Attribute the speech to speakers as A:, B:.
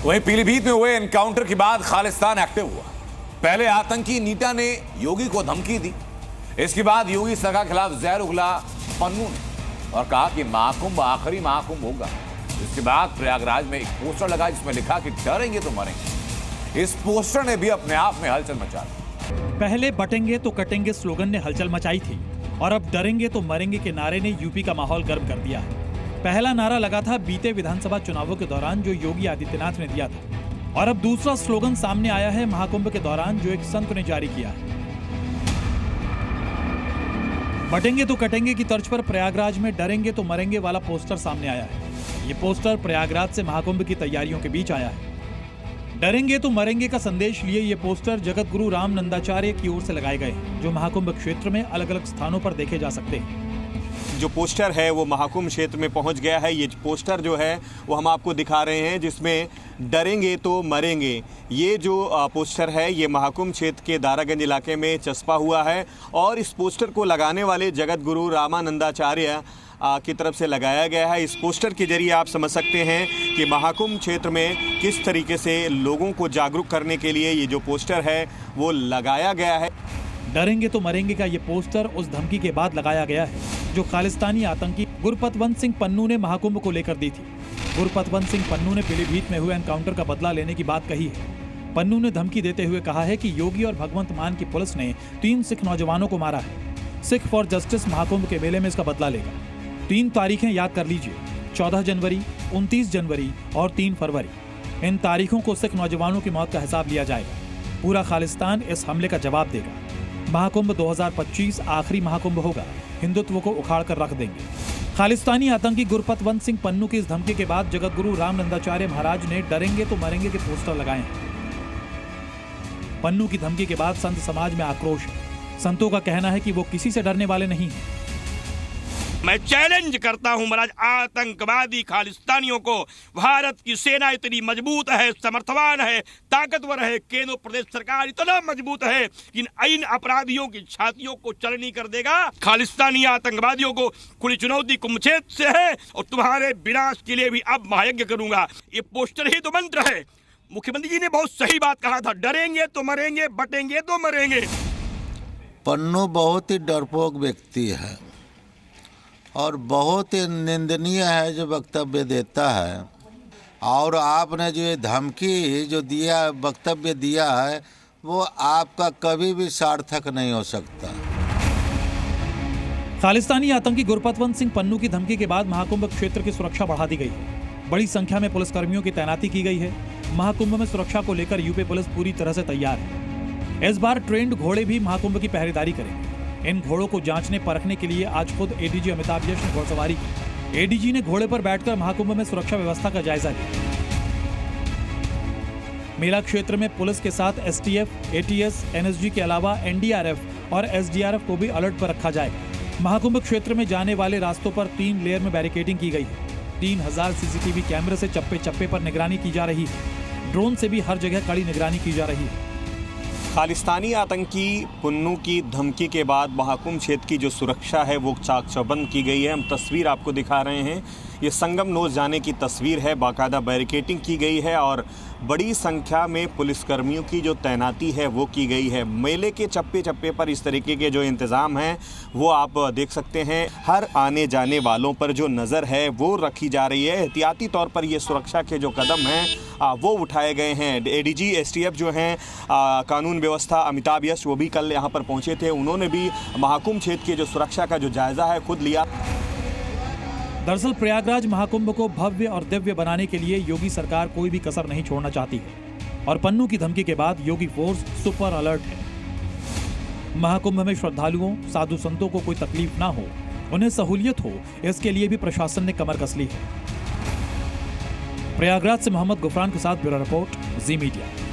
A: वहीं पीलीभीत में हुए एनकाउंटर के बाद खालिस्तान एक्टिव हुआ। पहले आतंकी नीता ने योगी को धमकी दी, इसके बाद योगी सरकार के खिलाफ जहर उगला पन्नू ने और कहा कि महाकुंभ आखिरी महाकुंभ होगा। इसके बाद प्रयागराज में एक पोस्टर लगा जिसमें लिखा कि डरेंगे तो मरेंगे। इस पोस्टर ने भी अपने आप में हलचल मचा दी।
B: पहले बटेंगे तो कटेंगे स्लोगन ने हलचल मचाई थी और अब डरेंगे तो मरेंगे के नारे ने यूपी का माहौल गर्म कर दिया है। पहला नारा लगा था बीते विधानसभा चुनावों के दौरान जो योगी आदित्यनाथ ने दिया था और अब दूसरा स्लोगन सामने आया है महाकुंभ के दौरान जो एक संत ने जारी किया है। बटेंगे तो कटेंगे की तर्ज पर प्रयागराज में डरेंगे तो मरेंगे वाला पोस्टर सामने आया है। ये पोस्टर प्रयागराज से महाकुंभ की तैयारियों के बीच आया है। डरेंगे तो मरेंगे का संदेश लिए ये पोस्टर जगत गुरु रामानंदाचार्य की ओर से लगाए गए, जो महाकुंभ क्षेत्र में अलग अलग स्थानों पर देखे जा सकते हैं।
C: जो पोस्टर है वो महाकुंभ क्षेत्र में पहुंच गया है। ये पोस्टर जो है वो हम आपको दिखा रहे हैं, जिसमें डरेंगे तो मरेंगे। ये जो पोस्टर है ये महाकुंभ क्षेत्र के दारागंज इलाके में चस्पा हुआ है और इस पोस्टर को लगाने वाले जगत गुरु रामानंदाचार्य की तरफ से लगाया गया है। इस पोस्टर के जरिए आप समझ सकते हैं कि महाकुंभ क्षेत्र में किस तरीके से लोगों को जागरूक करने के लिए ये जो पोस्टर है वो लगाया गया है।
B: डरेंगे तो मरेंगे का ये पोस्टर उस धमकी के बाद लगाया गया है जो खालिस्तानी आतंकी गुरपतवंत सिंह पन्नू ने महाकुंभ को लेकर दी थी। गुरपतवंत सिंह पन्नू ने पीलीभीत में हुए एनकाउंटर का बदला लेने की बात कही है। पन्नू ने धमकी देते हुए कहा है कि योगी और भगवंत मान की पुलिस ने 3 सिख नौजवानों को मारा है। सिख फॉर जस्टिस महाकुंभ के मेले में इसका बदला लेगा। 3 तारीखें याद कर लीजिए, 14 जनवरी, 29 जनवरी और 3 फरवरी। इन तारीखों को सिख नौजवानों की मौत का हिसाब लिया जाएगा। पूरा खालिस्तान इस हमले का जवाब देगा। महाकुंभ 2025 आखिरी महाकुंभ होगा। हिंदुत्व को उखाड़ कर रख देंगे। खालिस्तानी आतंकी गुरपतवंत सिंह पन्नू की इस धमकी के बाद जगत गुरु रामानंदाचार्य महाराज ने डरेंगे तो मरेंगे के पोस्टर लगाए हैं। पन्नू की धमकी के बाद संत समाज में आक्रोश है। संतों का कहना है कि वो किसी से डरने वाले नहीं हैं।
D: मैं चैलेंज करता हूं महाराज आतंकवादी खालिस्तानियों को। भारत की सेना इतनी मजबूत है, समर्थवान है, ताकतवर है, केंद्र प्रदेश सरकार इतना मजबूत है कि इन अपराधियों की छातियों को चल नहीं कर देगा। खालिस्तानी आतंकवादियों को खुली चुनौती कुंभ क्षेत्र से है और तुम्हारे विनाश के लिए भी अब महायज्ञ करूंगा। ये पोस्टर ही तो मंत्र है। मुख्यमंत्री जी ने बहुत सही बात कहा था, डरेंगे तो मरेंगे, बटेंगे तो मरेंगे।
E: पन्नू बहुत ही डरपोक व्यक्ति है और बहुत ही निंदनीय है जो वक्तव्य देता है। और आपने जो ये धमकी जो दिया वक्तव्य दिया है वो आपका कभी भी सार्थक नहीं हो सकता।
B: खालिस्तानी आतंकी गुरपतवंत सिंह पन्नू की धमकी के बाद महाकुंभ क्षेत्र की सुरक्षा बढ़ा दी गई है। बड़ी संख्या में पुलिसकर्मियों की तैनाती की गई है। महाकुंभ में सुरक्षा को लेकर यूपी पुलिस पूरी तरह से तैयार है। इस बार ट्रेंड घोड़े भी महाकुंभ की पहरेदारी करेंगे। इन घोड़ों को जांचने परखने के लिए आज खुद एडीजी अमिताभ यश ने घोड़सवारी की। एडीजी ने घोड़े पर बैठकर महाकुंभ में सुरक्षा व्यवस्था का जायजा लिया। मेला क्षेत्र में पुलिस के साथ एसटीएफ, एटीएस, एनएसजी के अलावा एनडीआरएफ और एसडीआरएफ को भी अलर्ट पर रखा जाएगा। महाकुंभ क्षेत्र में जाने वाले रास्तों पर 3 लेयर में बैरिकेडिंग की गई है। 3000 सीसीटीवी कैमरे से चप्पे चप्पे पर निगरानी की जा रही है। ड्रोन से भी हर जगह कड़ी निगरानी की जा रही है।
C: खालिस्तानी आतंकी पन्नू की धमकी के बाद महाकुंभ क्षेत्र की जो सुरक्षा है वो चाक चौबंद की गई है। हम तस्वीर आपको दिखा रहे हैं, ये संगम नोज जाने की तस्वीर है। बाकायदा बैरिकेडिंग की गई है और बड़ी संख्या में पुलिसकर्मियों की जो तैनाती है वो की गई है। मेले के चप्पे चप्पे पर इस तरीके के जो इंतज़ाम हैं वो आप देख सकते हैं। हर आने जाने वालों पर जो नज़र है वो रखी जा रही है। एहतियाती तौर पर ये सुरक्षा के जो कदम हैं वो उठाए गए हैं। एडीजी एसटीएफ जो हैं कानून व्यवस्था अमिताभ यश वो भी कल यहाँ पर पहुँचे थे। उन्होंने भी महाकुंभ क्षेत्र की जो सुरक्षा का जो जायज़ा है खुद लिया।
B: दरअसल प्रयागराज महाकुंभ को भव्य और दिव्य बनाने के लिए योगी सरकार कोई भी कसर नहीं छोड़ना चाहती है और पन्नू की धमकी के बाद योगी फोर्स सुपर अलर्ट है। महाकुंभ में श्रद्धालुओं, साधु संतों को कोई तकलीफ ना हो, उन्हें सहूलियत हो, इसके लिए भी प्रशासन ने कमर कस ली है। प्रयागराज से मोहम्मद गुफरान के साथ ब्यूरो रिपोर्ट, जी मीडिया।